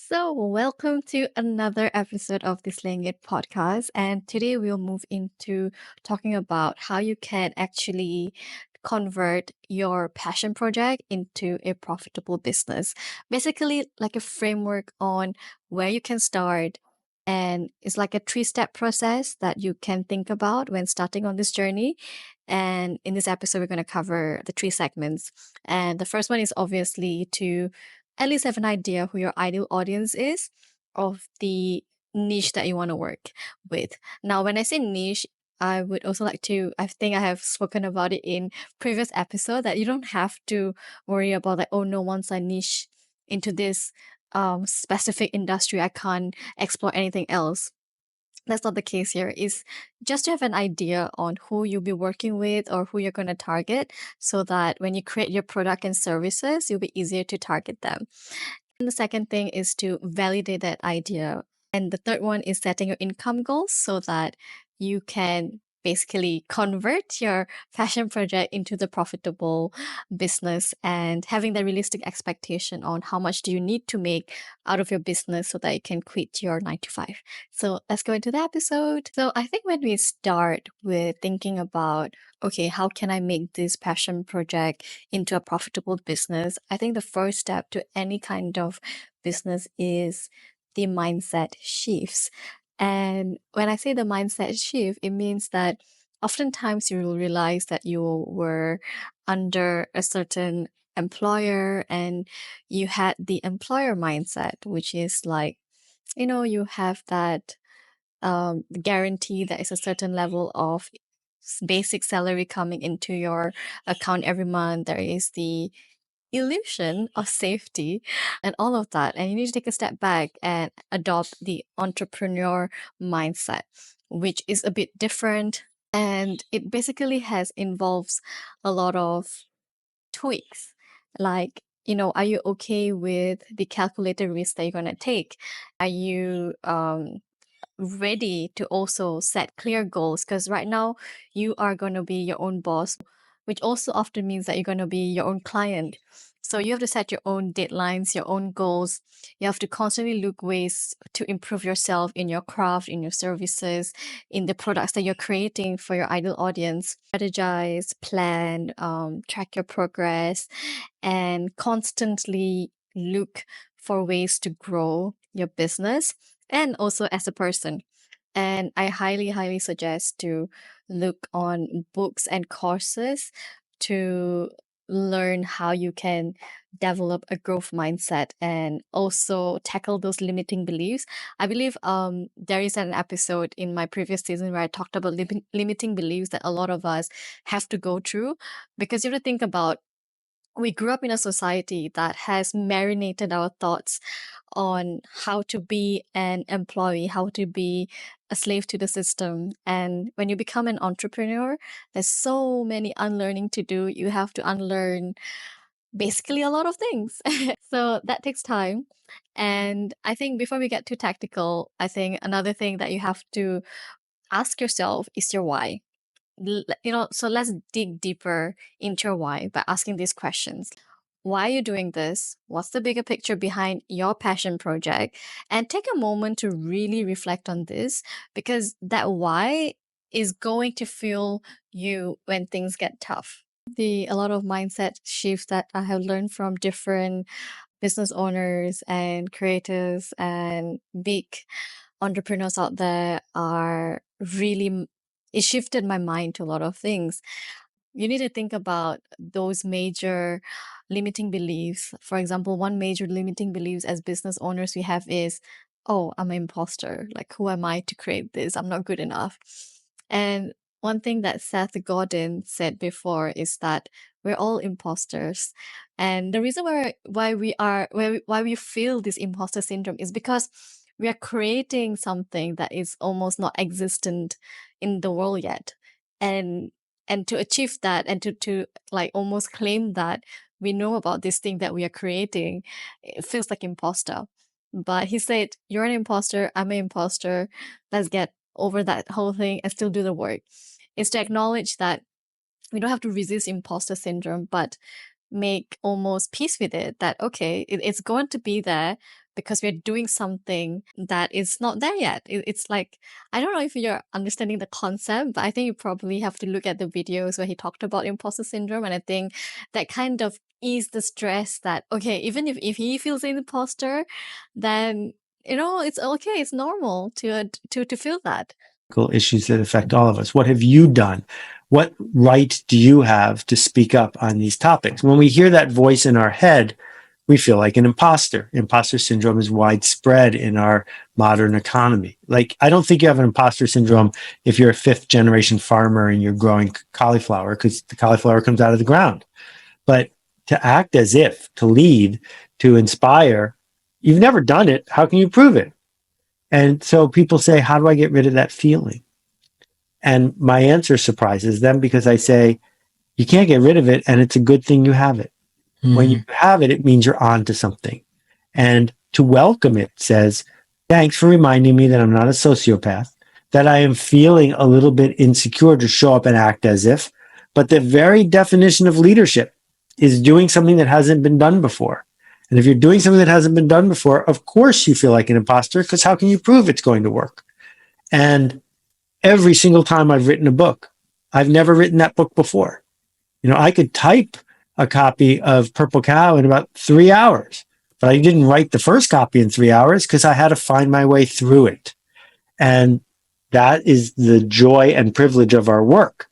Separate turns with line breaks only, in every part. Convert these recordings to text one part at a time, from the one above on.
So, welcome to another episode of the Slaying It podcast. And today we'll move into talking about how you can actually convert your passion project into a profitable business. Basically, like a framework on where you can start. And it's like a three-step process that you can think about when starting on this journey. And in this episode, we're going to cover the three segments. And the first one is obviously to at least have an idea who your ideal audience is of the niche that you want to work with. Now, when I say niche, I would also like to, I think I have spoken about it in previous episode that you don't have to worry about like, oh no, once I niche into this specific industry, I can't explore anything else. That's not the case here. Is just to have an idea on who you'll be working with or who you're going to target so that when you create your product and services, it'll be easier to target them. And the second thing is to validate that idea. And the third one is setting your income goals so that you can basically convert your passion project into the profitable business and having the realistic expectation on how much do you need to make out of your business so that you can quit your 9 to 5. So let's go into the episode. So I think when we start with thinking about, okay, how can I make this passion project into a profitable business? I think the first step to any kind of business is the mindset shifts. And when I say the mindset shift, it means that oftentimes you will realize that you were under a certain employer and you had the employer mindset, which is like, you have that guarantee that is a certain level of basic salary coming into your account every month. There is the illusion of safety and all of that. And you need to take a step back and adopt the entrepreneur mindset, which is a bit different. And it basically has involves a lot of tweaks. Like, are you okay with the calculated risk that you're going to take? Are you ready to also set clear goals? Because right now you are going to be your own boss, which also often means that you're going to be your own client. So you have to set your own deadlines, your own goals. You have to constantly look ways to improve yourself in your craft, in your services, in the products that you're creating for your ideal audience. Strategize, plan, track your progress, and constantly look for ways to grow your business and also as a person. And I highly, highly suggest to look on books and courses to learn how you can develop a growth mindset and also tackle those limiting beliefs. I believe there is an episode in my previous season where I talked about limiting beliefs that a lot of us have to go through, because you have to think about, we grew up in a society that has marinated our thoughts on how to be an employee, how to be a slave to the system. And when you become an entrepreneur, there's so many unlearning to do. You have to unlearn basically a lot of things. So that takes time. And I think before we get too tactical, I think another thing that you have to ask yourself is your why. So let's dig deeper into your why by asking these questions. Why are you doing this? What's the bigger picture behind your passion project? And take a moment to really reflect on this, because that why is going to fuel you when things get tough. A lot of mindset shifts that I have learned from different business owners and creators and big entrepreneurs out there are really, it shifted my mind to a lot of things. You need to think about those major limiting beliefs. For example, one major limiting beliefs as business owners we have is, oh, I'm an imposter. Like, who am I to create this? I'm not good enough. And one thing that Seth Godin said before is that we're all imposters. And the reason why we feel this imposter syndrome is because we are creating something that is almost not existent in the world yet. And to achieve that and to like almost claim that we know about this thing that we are creating, it feels like imposter. But he said, you're an imposter, I'm an imposter, let's get over that whole thing and still do the work. Is to acknowledge that we don't have to resist imposter syndrome, but make almost peace with it, that okay, it's going to be there because we're doing something that is not there yet. It's like, I don't know if you're understanding the concept, but I think you probably have to look at the videos where he talked about imposter syndrome. And I think that kind of eased the stress that, okay, even if he feels an imposter, then, it's okay. It's normal to feel that.
Issues that affect all of us. What have you done? What right do you have to speak up on these topics? When we hear that voice in our head, we feel like an imposter. Imposter syndrome is widespread in our modern economy. Like, I don't think you have an imposter syndrome if you're a fifth generation farmer and you're growing cauliflower, because the cauliflower comes out of the ground. But to act as if, to lead, to inspire, you've never done it. How can you prove it? And so people say, how do I get rid of that feeling? And my answer surprises them, because I say, you can't get rid of it, and it's a good thing you have it. When you have it, it means you're on to something. And to welcome it says, thanks for reminding me that I'm not a sociopath, that I am feeling a little bit insecure to show up and act as if. But the very definition of leadership is doing something that hasn't been done before. And if you're doing something that hasn't been done before, of course you feel like an imposter, because how can you prove it's going to work? And every single time I've written a book, I've never written that book before. I could type a copy of Purple Cow in about 3 hours, but I didn't write the first copy in 3 hours because I had to find my way through it. And that is the joy and privilege of our work,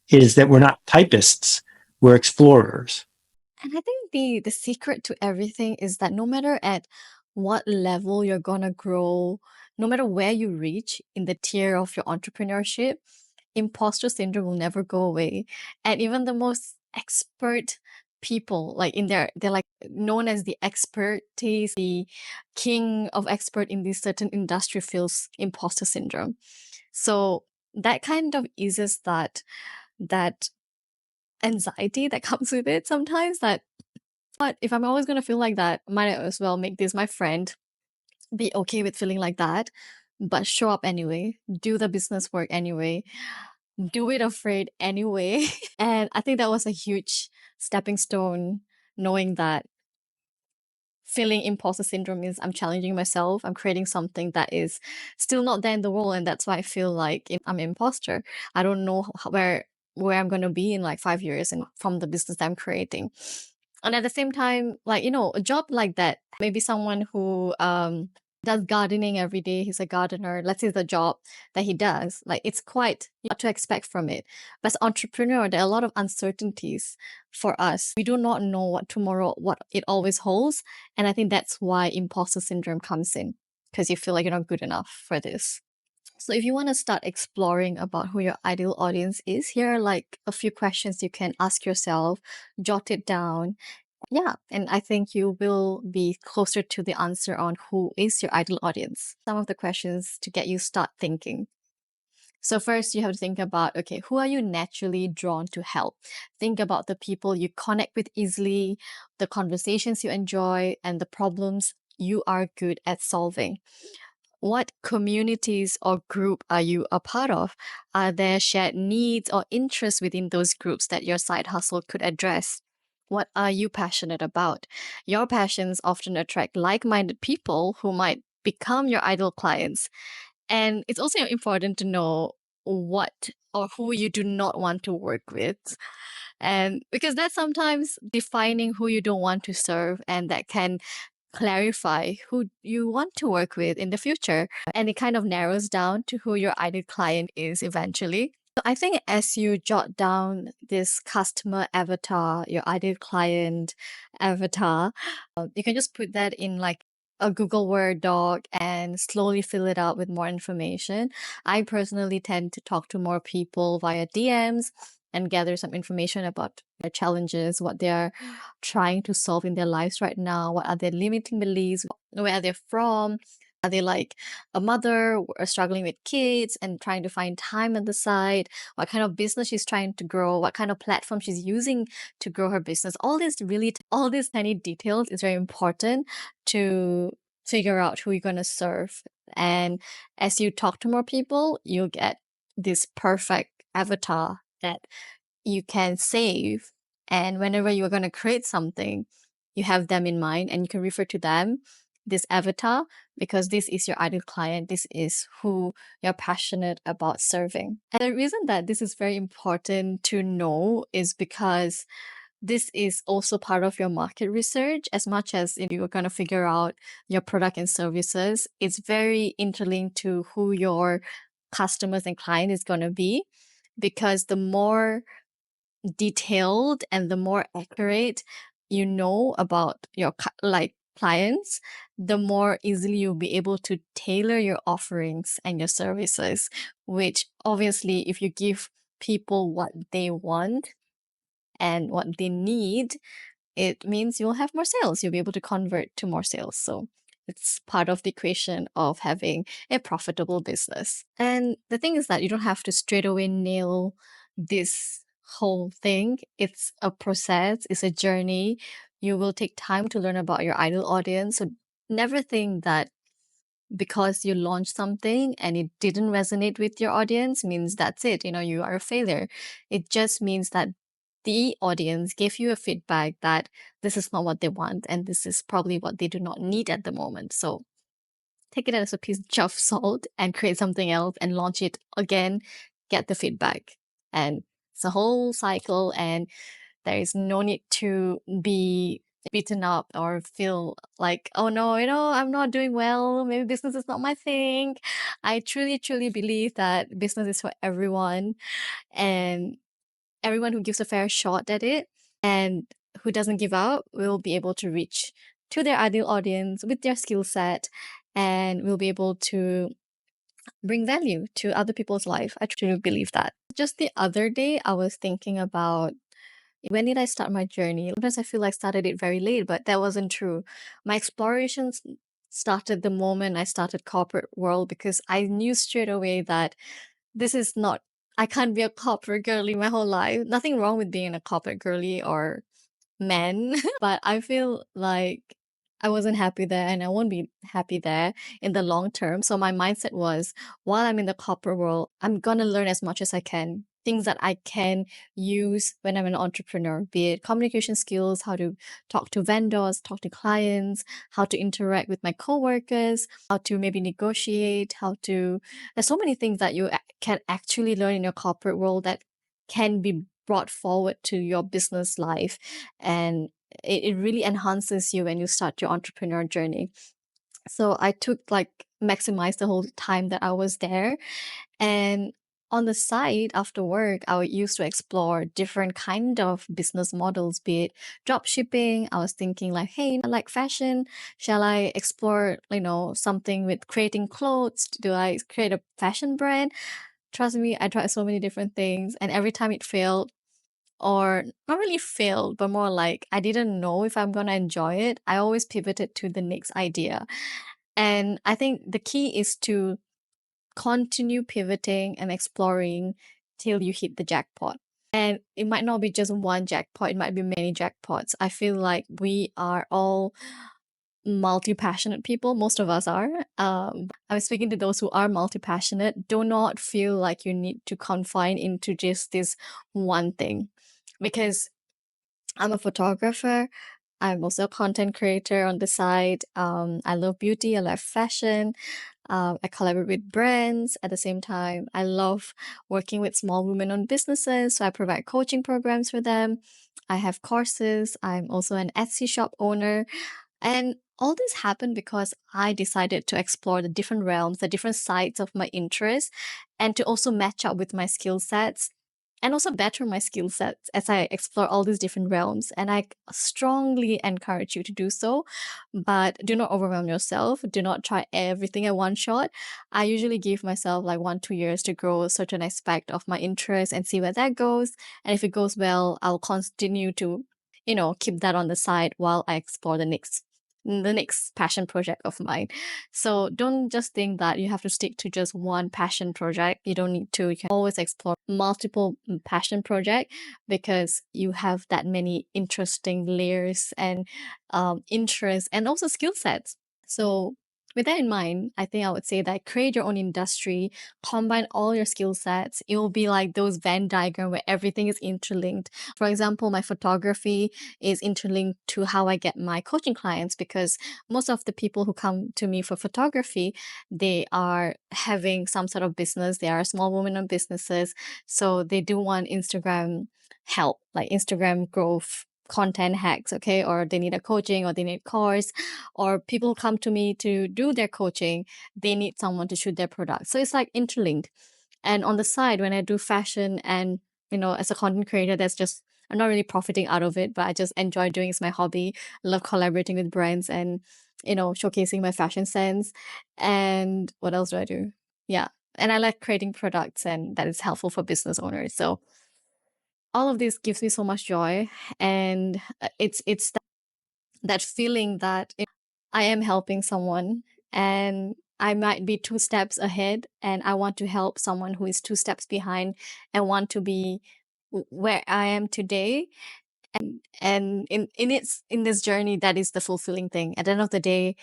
is that we're not typists, we're explorers.
And I think the secret to everything is that no matter at what level you're gonna grow, no matter where you reach in the tier of your entrepreneurship, imposter syndrome will never go away. And even the most expert people, like they're like known as the expertise, the king of expert in this certain industry, feels imposter syndrome. So that kind of eases that anxiety that comes with it sometimes, that but if I'm always gonna feel like that, might as well make this my friend, be okay with feeling like that, but show up anyway, do the business work anyway, do it afraid anyway. And I think that was a huge stepping stone, knowing that feeling imposter syndrome means I'm challenging myself, I'm creating something that is still not there in the world, and that's why I feel like I'm an imposter. I don't know where I'm going to be in like 5 years and from the business that I'm creating. And at the same time, like, a job like that, maybe someone who does gardening every day, he's a gardener, let's say the job that he does, like it's quite what to expect from it. But as entrepreneur, there are a lot of uncertainties for us. We do not know what it always holds. And I think that's why imposter syndrome comes in, because you feel like you're not good enough for this. So if you want to start exploring about who your ideal audience is, here are like a few questions you can ask yourself, jot it down. Yeah, and I think you will be closer to the answer on who is your ideal audience. Some of the questions to get you start thinking. So first you have to think about, okay, who are you naturally drawn to help? Think about the people you connect with easily, the conversations you enjoy, and the problems you are good at solving. What communities or group are you a part of? Are there shared needs or interests within those groups that your side hustle could address? What are you passionate about? Your passions often attract like minded people who might become your ideal clients. And it's also important to know what or who you do not want to work with. And because that's sometimes defining who you don't want to serve, and that can clarify who you want to work with in the future. And it kind of narrows down to who your ideal client is eventually. So I think as you jot down this customer avatar, your ideal client avatar, you can just put that in like a Google Word doc and slowly fill it out with more information. I personally tend to talk to more people via DMs and gather some information about their challenges, what they're trying to solve in their lives right now, what are their limiting beliefs, where are they from, are they like a mother struggling with kids and trying to find time on the side, what kind of business she's trying to grow, what kind of platform she's using to grow her business. All these tiny details is very important to figure out who you're going to serve. And as you talk to more people, you'll get this perfect avatar that you can save And whenever you're going to create something, you have them in mind and you can refer to them, this avatar, because this is your ideal client. This is who you're passionate about serving. And the reason that this is very important to know is because this is also part of your market research. As much as you're going to figure out your product and services, it's very interlinked to who your customers and client is going to be, because the more detailed and the more accurate you know about your like clients, the more easily you'll be able to tailor your offerings and your services, which obviously if you give people what they want and what they need, it means you'll have more sales. You'll be able to convert to more sales. So it's part of the equation of having a profitable business. And the thing is that you don't have to straight away nail this whole thing. It's a process, it's a journey. You will take time to learn about your ideal audience. So never think that because you launched something and it didn't resonate with your audience means that's it, you are a failure. It just means that the audience gave you a feedback that this is not what they want and this is probably what they do not need at the moment. So take it as a pinch of salt and create something else and launch it again, get the feedback. And it's a whole cycle, and there is no need to be beaten up or feel like, oh no, I'm not doing well. Maybe business is not my thing. I truly, truly believe that business is for everyone, and everyone who gives a fair shot at it and who doesn't give up will be able to reach to their ideal audience with their skill set and will be able to bring value to other people's life. I truly believe that. Just the other day, I was thinking about when did I start my journey? Sometimes I feel like I started it very late, but that wasn't true. My explorations started the moment I started corporate world, because I knew straight away that this is not, I can't be a corporate girly my whole life. Nothing wrong with being a corporate girly or men, but I feel like I wasn't happy there and I won't be happy there in the long term. So my mindset was, while I'm in the corporate world, I'm gonna learn as much as I can. Things that I can use when I'm an entrepreneur, be it communication skills, how to talk to vendors, talk to clients, how to interact with my coworkers, how to maybe negotiate, there's so many things that you can actually learn in your corporate world that can be brought forward to your business life, and it really enhances you when you start your entrepreneur journey. So I took like maximize the whole time that I was there, and on the side after work I used to explore different kind of business models, be it drop shipping. I was thinking like, hey, I like fashion, shall I explore something with creating clothes? Do I create a fashion brand? Trust me, I tried so many different things and every time it failed, or not really failed, but more like I didn't know if I'm gonna enjoy it. I always pivoted to the next idea. And I think the key is to continue pivoting and exploring till you hit the jackpot. And it might not be just one jackpot, it might be many jackpots. I feel like we are all multi-passionate people. Most of us are. I was speaking to those who are multi-passionate. Do not feel like you need to confine into just this one thing, because I'm a photographer. I'm also a content creator on the side. I love beauty. I love fashion. I collaborate with brands at the same time. I love working with small women-owned businesses, so I provide coaching programs for them. I have courses. I'm also an Etsy shop owner. And all this happened because I decided to explore the different realms, the different sides of my interests, and to also match up with my skill sets and also better my skill sets as I explore all these different realms. And I strongly encourage you to do so, but do not overwhelm yourself. Do not try everything at one shot. I usually give myself like 1-2 years to grow a certain aspect of my interest and see where that goes. And if it goes well, I'll continue to, keep that on the side while I explore the next passion project of mine. So don't just think that you have to stick to just one passion project. You don't need to. You can always explore multiple passion project, because you have that many interesting layers and interests and also skill sets. So with that in mind, I think I would say that create your own industry, combine all your skill sets. It will be like those Venn diagram where everything is interlinked. For example, my photography is interlinked to how I get my coaching clients, because most of the people who come to me for photography, they are having some sort of business. They are small women-owned businesses. So they do want Instagram help, like Instagram growth content hacks, okay? Or they need a coaching, or they need course, or people come to me to do their coaching, they need someone to shoot their product. So it's like interlinked. And on the side, when I do fashion and, as a content creator, that's just, I'm not really profiting out of it, but I just enjoy doing it's my hobby. I love collaborating with brands and, showcasing my fashion sense. And what else do I do? Yeah. And I like creating products, and that is helpful for business owners. So all of this gives me so much joy. And it's that feeling that I am helping someone, and I might be two steps ahead, and I want to help someone who is two steps behind and want to be where I am today. And in this journey, that is the fulfilling thing. At the end of the day,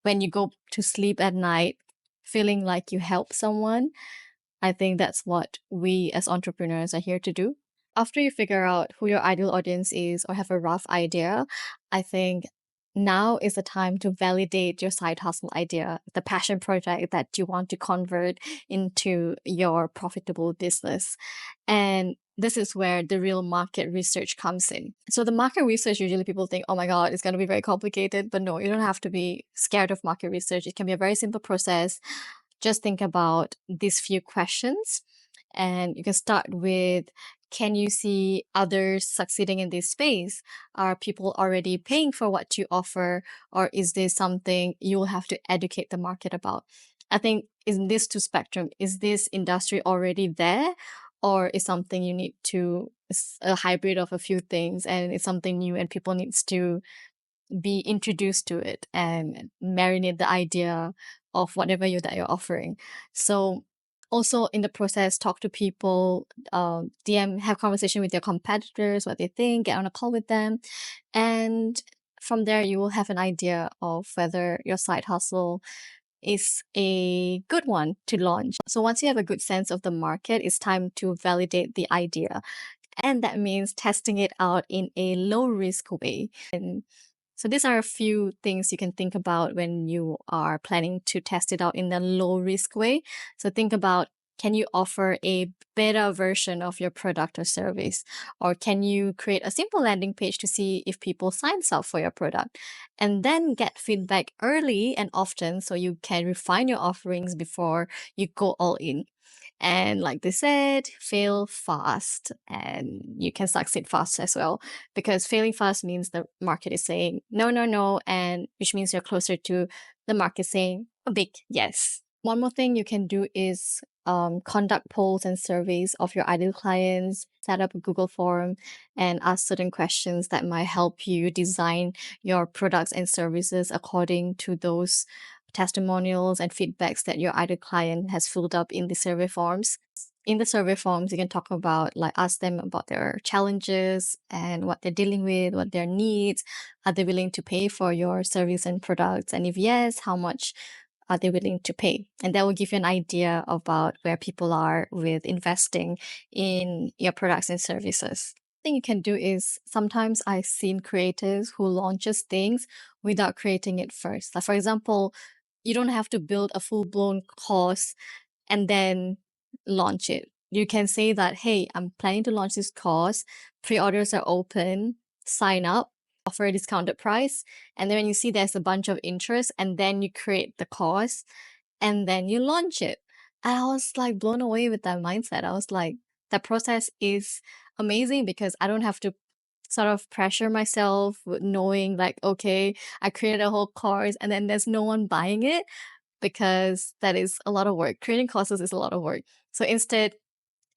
when you go to sleep at night feeling like you help someone, I think that's what we as entrepreneurs are here to do. After you figure out who your ideal audience is or have a rough idea, I think now is the time to validate your side hustle idea, the passion project that you want to convert into your profitable business. And this is where the real market research comes in. So the market research, usually people think, oh my God, it's going to be very complicated. But no, you don't have to be scared of market research. It can be a very simple process. Just think about these few questions, and you can start with, can you see others succeeding in this space? Are people already paying for what you offer? Or is this something you'll have to educate the market about? I think in this two spectrum, is this industry already there? Or is something you need to, it's a hybrid of a few things, and it's something new and people needs to be introduced to it and marinate the idea of whatever that you're offering. So also in the process, talk to people, DM, have conversation with your competitors, what they think, get on a call with them. And from there, you will have an idea of whether your side hustle is a good one to launch. So once you have a good sense of the market, it's time to validate the idea. And that means testing it out in a low risk way. And so these are a few things you can think about when you are planning to test it out in a low risk way. So think about, can you offer a beta version of your product or service? Or can you create a simple landing page to see if people signs up for your product? And then get feedback early and often so you can refine your offerings before you go all in. And like they said, fail fast and you can succeed fast as well. Because failing fast means the market is saying no, no, no, and which means you're closer to the market saying a big yes. One more thing you can do is conduct polls and surveys of your ideal clients, set up a Google form, and ask certain questions that might help you design your products and services according to those testimonials and feedbacks that your ideal client has filled up in the survey forms. In the survey forms, you can talk about, like, ask them about their challenges and what they're dealing with, what their needs. Are they willing to pay for your service and products? And if yes, how much are they willing to pay? And that will give you an idea about where people are with investing in your products and services. Thing you can do is, sometimes I've seen creators who launches things without creating it first. Like, for example, you don't have to build a full-blown course and then launch it. You can say that, hey, I'm planning to launch this course, pre-orders are open, sign up, offer a discounted price. And then when you see there's a bunch of interest, and then you create the course and then you launch it. And I was like blown away with that mindset. I was like, that process is amazing because I don't have to sort of pressure myself with knowing, like, okay, I created a whole course and then there's no one buying it, because that is a lot of work. Creating courses is a lot of work. So instead,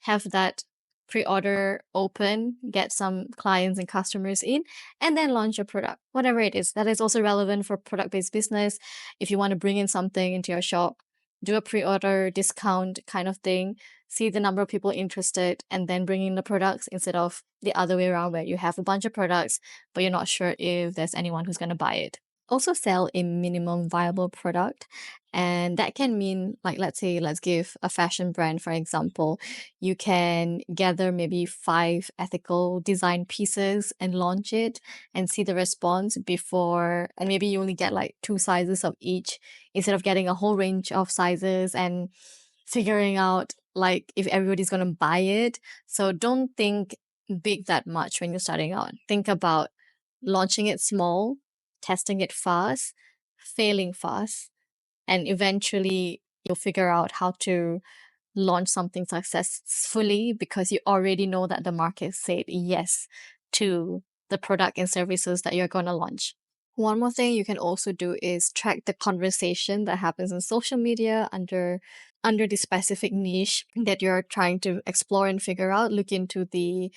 have that pre-order open, get some clients and customers in, and then launch your product, whatever it is. That is also relevant for product-based business. If you want to bring in something into your shop, do a pre-order discount kind of thing, see the number of people interested, and then bring in the products, instead of the other way around where you have a bunch of products, but you're not sure if there's anyone who's going to buy it. Also sell a minimum viable product. And that can mean, like, let's say, let's give a fashion brand, for example. You can gather maybe 5 ethical design pieces and launch it and see the response before. And maybe you only get like 2 sizes of each instead of getting a whole range of sizes and figuring out like if everybody's going to buy it. So don't think big that much when you're starting out. Think about launching it small, testing it fast, failing fast, and eventually you'll figure out how to launch something successfully because you already know that the market said yes to the product and services that you're going to launch. One more thing you can also do is track the conversation that happens on social media under the specific niche that you're trying to explore and figure out. Look into the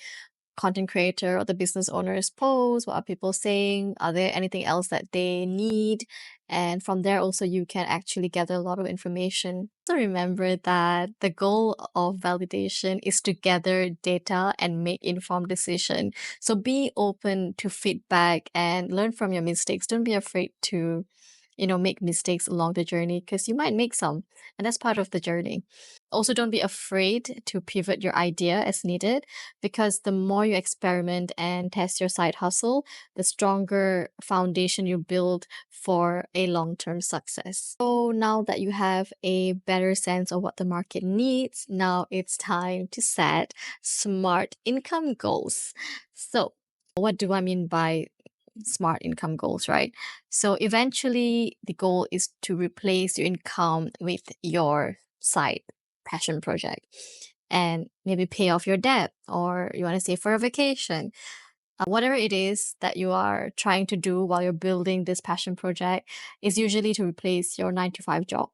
content creator or the business owner's post. What are people saying? Are there anything else that they need? And from there also you can actually gather a lot of information. So remember that the goal of validation is to gather data and make informed decision. So be open to feedback and learn from your mistakes. Don't be afraid to make mistakes along the journey because you might make some, and that's part of the journey. Also, don't be afraid to pivot your idea as needed because the more you experiment and test your side hustle, the stronger foundation you build for a long term success. So, now that you have a better sense of what the market needs, now it's time to set smart income goals. So, what do I mean by smart income goals, right? So eventually the goal is to replace your income with your side passion project and maybe pay off your debt, or you want to save for a vacation. Whatever it is that you are trying to do while you're building this passion project is usually to replace your 9 to 5 job.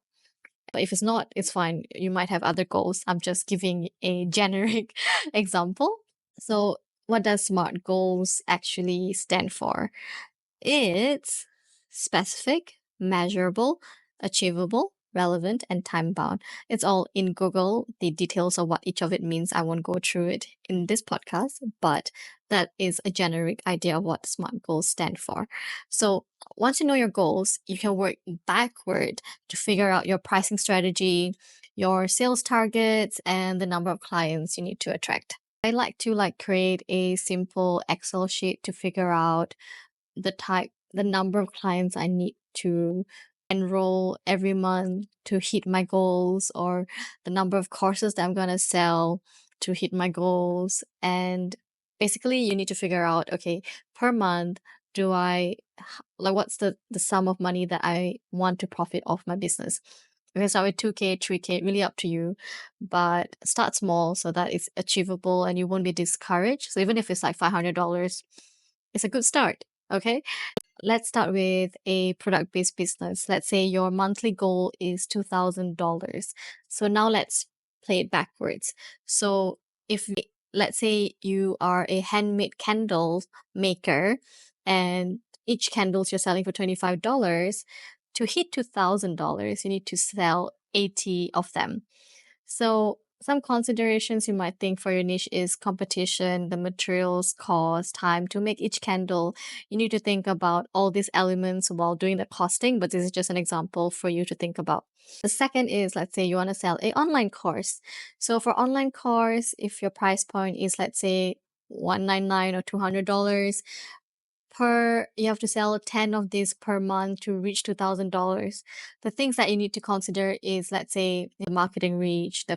But if it's not, it's fine. You might have other goals. I'm just giving a generic example. So, what does SMART goals actually stand for? It's specific, measurable, achievable, relevant, and time bound. It's all in Google. The details of what each of it means, I won't go through it in this podcast, but that is a generic idea of what SMART goals stand for. So once you know your goals, you can work backward to figure out your pricing strategy, your sales targets, and the number of clients you need to attract. I like to create a simple Excel sheet to figure out the number of clients I need to enroll every month to hit my goals, or the number of courses that I'm going to sell to hit my goals. And basically, you need to figure out, okay, per month, what's the sum of money that I want to profit off my business? You can start with 2K, 3K, really up to you, but start small so that it's achievable and you won't be discouraged. So even if it's like $500, it's a good start. Okay, let's start with a product based business. Let's say your monthly goal is $2,000. So now let's play it backwards. So if let's say you are a handmade candle maker and each candles you're selling for $25, to hit $2,000, you need to sell 80 of them. So some considerations you might think for your niche is competition, the materials, cost, time to make each candle. You need to think about all these elements while doing the costing, but this is just an example for you to think about. The second is, let's say you want to sell a online course. So for online course, if your price point is, let's say, $199 or $200, you have to sell 10 of these per month to reach $2,000. The things that you need to consider is, let's say, the marketing reach, the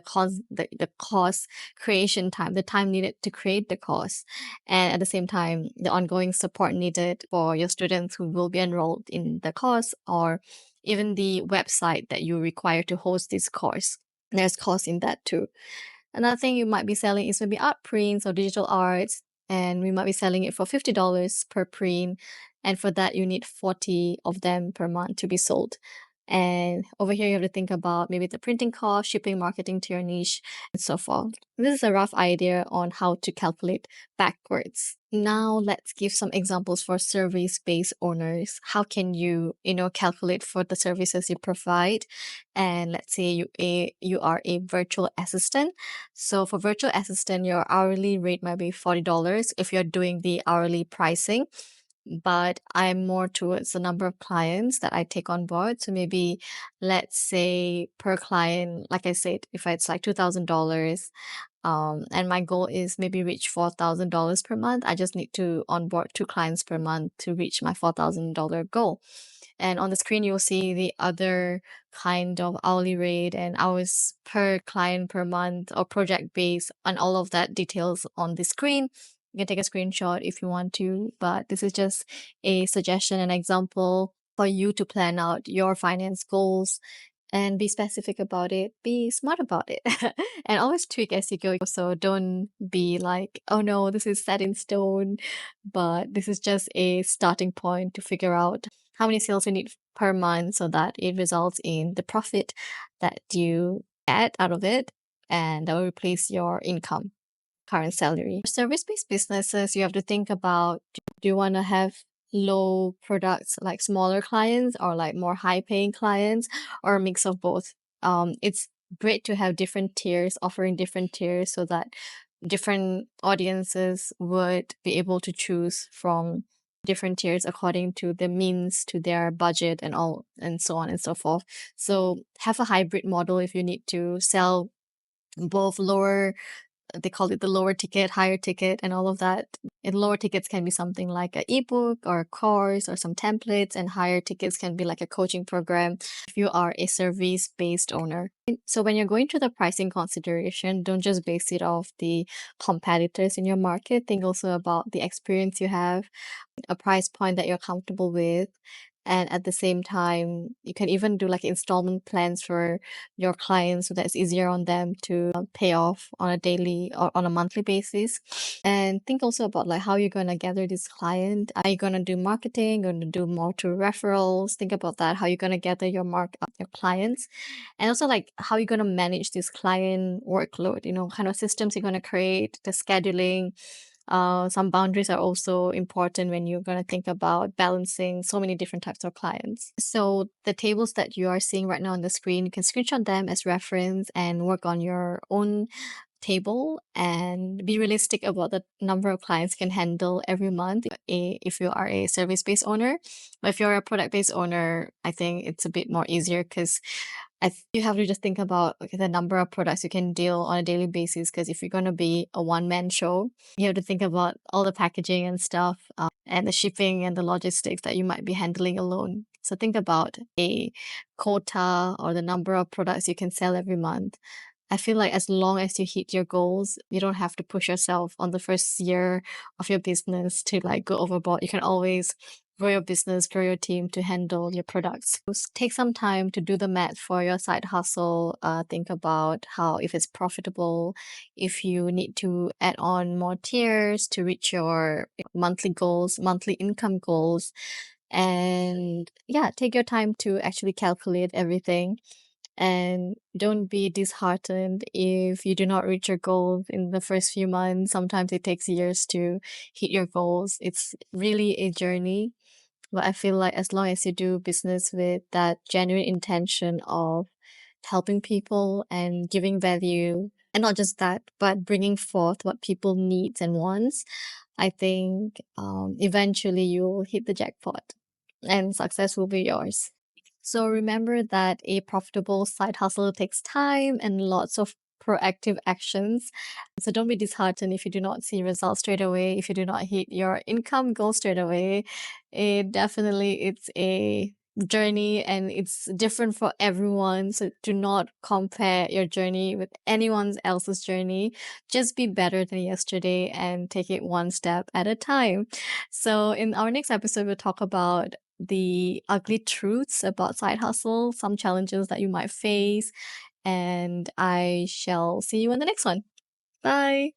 cost, creation time, the time needed to create the course, and at the same time the ongoing support needed for your students who will be enrolled in the course, or even the website that you require to host this course. There's cost in that too. Another thing you might be selling is maybe art prints or digital arts, and we might be selling it for $50 per print. And for that, you need 40 of them per month to be sold. And over here, you have to think about maybe the printing cost, shipping, marketing to your niche, and so forth. This is a rough idea on how to calculate backwards. Now, let's give some examples for service-based owners. How can you, calculate for the services you provide? And let's say you are a virtual assistant. So for virtual assistant, your hourly rate might be $40 if you're doing the hourly pricing. but I'm more towards the number of clients that I take on board. So maybe let's say per client, like I said, if it's like $2,000, and my goal is maybe reach $4,000 per month. I just need to onboard 2 clients per month to reach my $4,000 goal. And on the screen, you'll see the other kind of hourly rate and hours per client per month or project base and all of that details on the screen. You can take a screenshot if you want to, but this is just a suggestion, an example for you to plan out your finance goals and be specific about it, be smart about it, and always tweak as you go. So don't be like, oh no, this is set in stone, but this is just a starting point to figure out how many sales you need per month so that it results in the profit that you get out of it and that will replace your income, current salary. Service-based businesses, you have to think about, do you want to have low products like smaller clients or like more high-paying clients or a mix of both? It's great to have different tiers, offering different tiers so that different audiences would be able to choose from different tiers according to the means, to their budget and all, and so on and so forth. So have a hybrid model if you need to sell both lower, they call it the lower ticket, higher ticket, and all of that. And lower tickets can be something like an ebook or a course or some templates, and higher tickets can be like a coaching program if you are a service-based owner. So when you're going to the pricing consideration, don't just base it off the competitors in your market. Think also about the experience you have, a price point that you're comfortable with. And at the same time, you can even do like installment plans for your clients so that it's easier on them to pay off on a daily or on a monthly basis. And think also about like how you're going to gather this client. Are you going to do marketing? Going to do more to referrals? Think about that. How you're going to gather your clients, and also like how you're going to manage this client workload. Kind of systems you're going to create, the scheduling. Some boundaries are also important when you're going to think about balancing so many different types of clients. So the tables that you are seeing right now on the screen, you can screenshot them as reference and work on your own table and be realistic about the number of clients you can handle every month if you are a service-based owner. But if you're a product-based owner, I think it's a bit more easier because you have to just think about the number of products you can deal on a daily basis. Because if you're going to be a one-man show, you have to think about all the packaging and stuff, and the shipping and the logistics that you might be handling alone. So think about a quota or the number of products you can sell every month. I feel like as long as you hit your goals, you don't have to push yourself on the first year of your business to like go overboard. You can always grow your business, grow your team to handle your products. Take some time to do the math for your side hustle. Think about how, if it's profitable, if you need to add on more tiers to reach your monthly goals, monthly income goals. And yeah, take your time to actually calculate everything. And don't be disheartened if you do not reach your goals in the first few months. Sometimes it takes years to hit your goals. It's really a journey. But I feel like as long as you do business with that genuine intention of helping people and giving value, and not just that, but bringing forth what people needs and wants, I think eventually you'll hit the jackpot and success will be yours. So remember that a profitable side hustle takes time and lots of proactive actions. So don't be disheartened if you do not see results straight away, if you do not hit your income goal straight away. It's a journey and it's different for everyone. So do not compare your journey with anyone else's journey. Just be better than yesterday and take it one step at a time. So in our next episode, we'll talk about the ugly truths about side hustle, some challenges that you might face, and I shall see you in the next one. Bye.